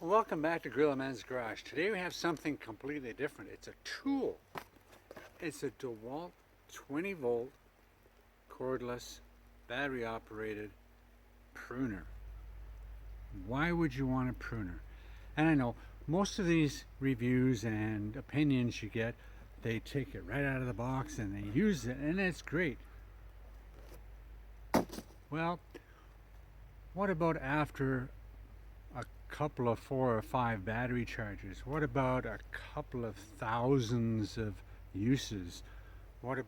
Welcome back to Grill Man's Garage. Today we have something completely different. It's a tool. It's a Dewalt 20 volt cordless battery operated pruner. Why would you want a pruner? And I know most of these reviews and opinions you get, they take it right out of the box and they use it and it's great. Well, what about after a couple of 4 or 5 battery chargers? What about a couple of thousands of uses? What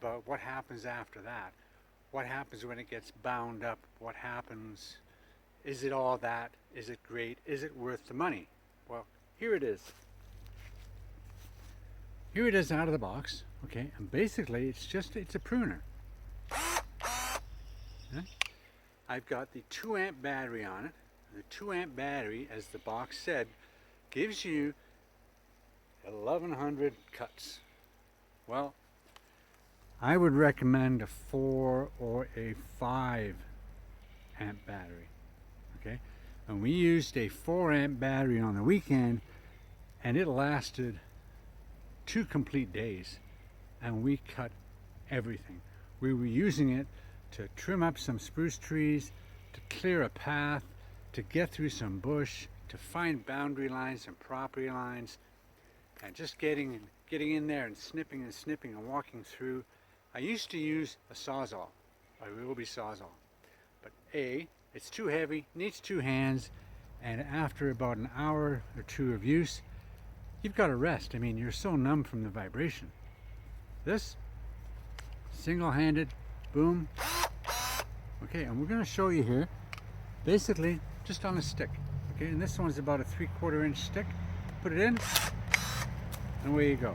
happens after that? What happens when it gets bound up? What happens? Is it all that? Is it great? Is it worth the money? Well, here it is. Here it is out of the box, okay? And basically it's a pruner. Okay? I've got the 2 amp battery on it. The 2 amp battery, as the box said, gives you 1100 cuts. Well, I would recommend a 4 or a 5 amp battery. Okay, and we used a 4 amp battery on the weekend and it lasted 2 complete days and we cut everything. We were using it to trim up some spruce trees, to clear a path, to get through some bush, to find boundary lines and property lines, and just getting in there and snipping and walking through. I used to use a Sawzall, a Ryobi Sawzall, but it's too heavy, needs 2 hands, and after about an hour or 2 of use, you've got to rest. I mean, you're so numb from the vibration. This, single-handed, boom. Okay, and we're going to show you here, basically just on a stick. Okay, and this one's about a 3/4 inch stick. Put it in, and away you go.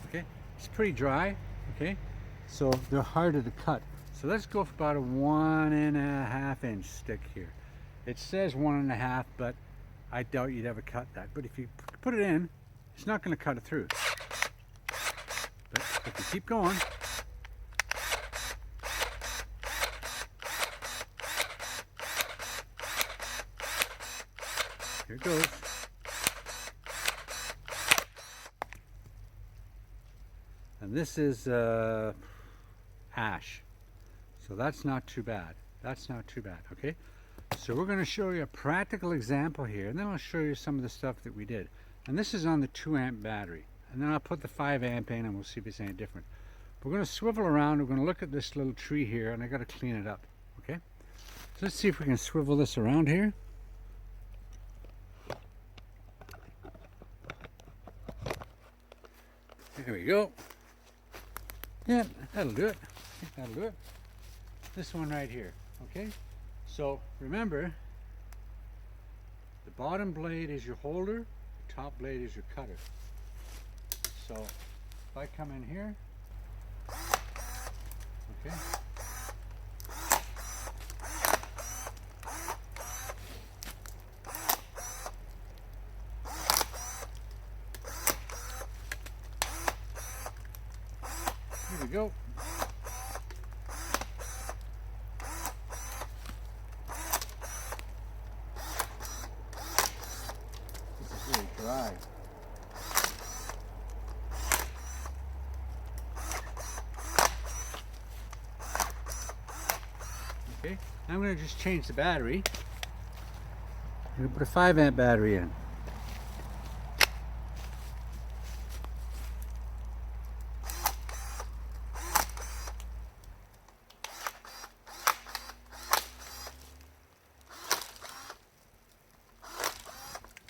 Okay, it's pretty dry. Okay, so they're harder to cut. So let's go for about a 1.5 inch stick here. It says 1.5, but I doubt you'd ever cut that. But if you put it in, it's not going to cut it through. But if you keep going, here it goes. And this is ash. So that's not too bad. That's not too bad, okay? So we're going to show you a practical example here, and then I'll show you some of the stuff that we did. And this is on the 2 amp battery. And then I'll put the 5 amp in and we'll see if it's any different. We're going to swivel around, we're going to look at this little tree here, and I got to clean it up, okay? So let's see if we can swivel this around here. There we go. Yeah, that'll do it. That'll do it. This one right here, okay? So remember, the bottom blade is your holder, the top blade is your cutter. So if I come in here, okay, here we go. Dry. Okay, I'm going to just change the battery. I'm going to put a 5 amp battery in.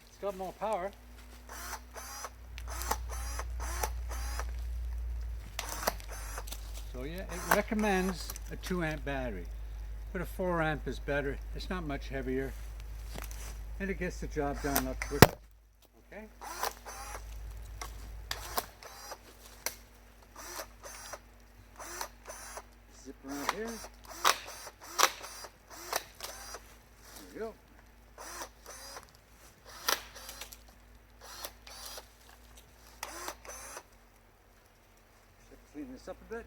It's got more power. So yeah, it recommends a 2 amp battery, but a 4 amp is better. It's not much heavier, and it gets the job done a lot quicker. Okay. Zip around here. There we go. Clean this up a bit.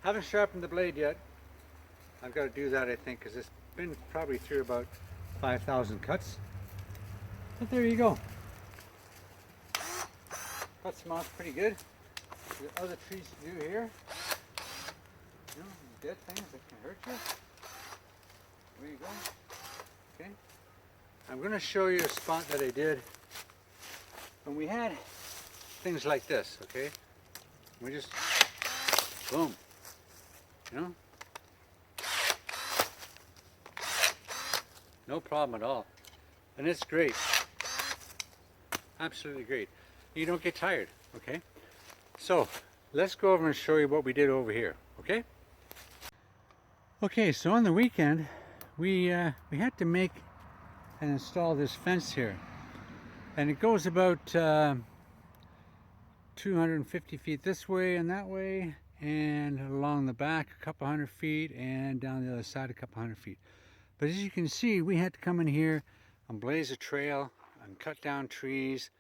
Haven't sharpened the blade yet. I've got to do that, I think, because it's been probably through about 5,000 cuts. But there you go. Cut some off pretty good. The other trees to do here. You know, dead things that can hurt you. There you go. Okay. I'm going to show you a spot that I did when we had things like this, okay? We just, boom, you know? No problem at all. And it's great. Absolutely great. You don't get tired, okay? So, let's go over and show you what we did over here, okay? Okay, so on the weekend, we had to make and install this fence here. And it goes about 250 feet this way and that way, and along the back a couple hundred feet, and down the other side a couple hundred feet. But as you can see, we had to come in here and blaze a trail and cut down trees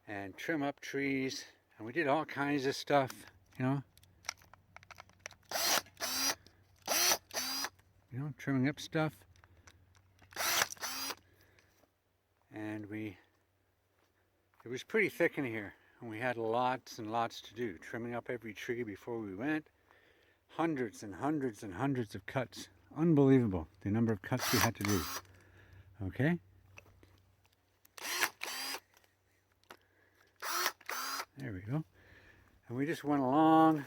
and trim up trees, and we did all kinds of stuff, you know. You know, trimming up stuff. And it was pretty thick in here, and we had lots and lots to do, trimming up every tree before we went. Hundreds and hundreds and hundreds of cuts. Unbelievable, the number of cuts we had to do. Okay? There we go. And we just went along,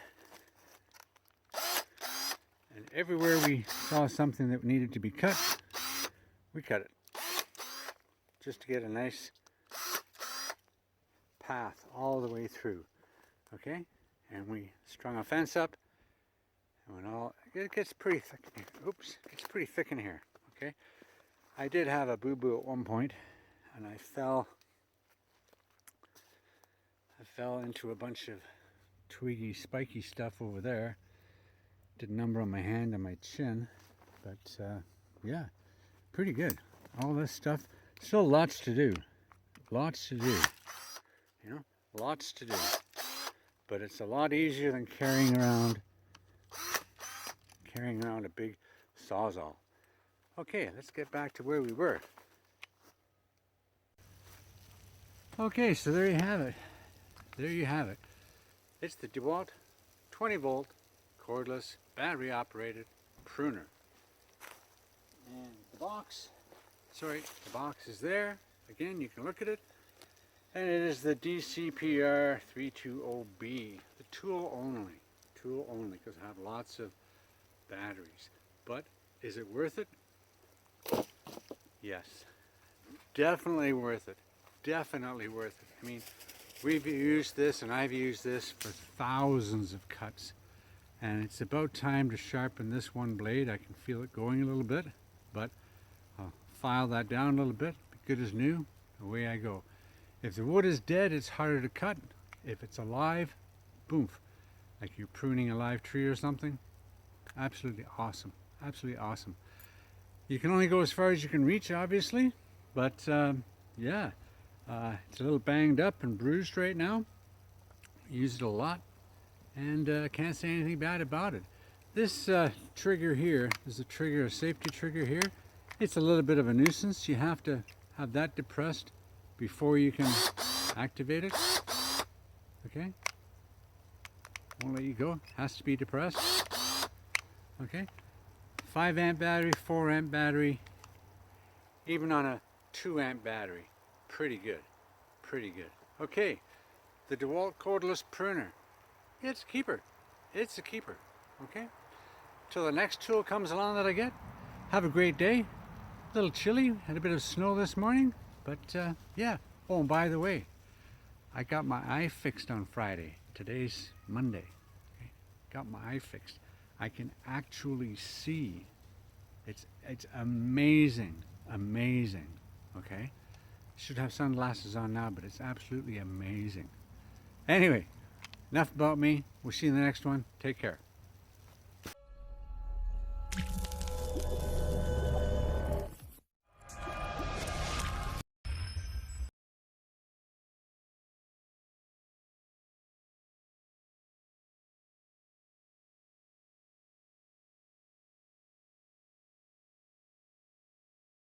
and everywhere we saw something that needed to be cut, we cut it. Just to get a nice path all the way through. Okay? And we strung a fence up, and it gets pretty thick in here. Oops, it gets pretty thick in here. Okay? I did have a boo-boo at one point, and I fell into a bunch of twiggy, spiky stuff over there. Did a number on my hand and my chin, but yeah, pretty good. All this stuff, still lots to do. Lots to do. You know, lots to do. But it's a lot easier than carrying around a big sawzall. Okay, let's get back to where we were. Okay, so there you have it. There you have it. It's the Dewalt 20 volt cordless battery operated pruner. And the box is there. Again, you can look at it. And it is the DCPR320B. The tool only, because I have lots of batteries. But is it worth it? Yes. Definitely worth it. Definitely worth it. I mean, we've used this, and I've used this for thousands of cuts. And it's about time to sharpen this one blade. I can feel it going a little bit, but I'll file that down a little bit. Be good as new. Away I go. If the wood is dead, it's harder to cut. If it's alive, boom. Like you're pruning a live tree or something. Absolutely awesome. Absolutely awesome. You can only go as far as you can reach, obviously. But yeah, it's a little banged up and bruised right now. Use it a lot, and can't say anything bad about it. This trigger here is a safety trigger here. It's a little bit of a nuisance. You have to have that depressed before you can activate it. Okay? Won't let you go. Has to be depressed. Okay? 5 amp battery, 4 amp battery, even on a 2 amp battery. Pretty good. Pretty good. Okay. The Dewalt cordless pruner. It's a keeper. It's a keeper. Okay? Till the next tool comes along that I get. Have a great day. A little chilly. Had a bit of snow this morning. But yeah. Oh, and by the way, I got my eye fixed on Friday. Today's Monday. Okay? Got my eye fixed. I can actually see. It's amazing. Amazing. Okay? Should have sunglasses on now, but it's absolutely amazing. Anyway, enough about me. We'll see you in the next one. Take care.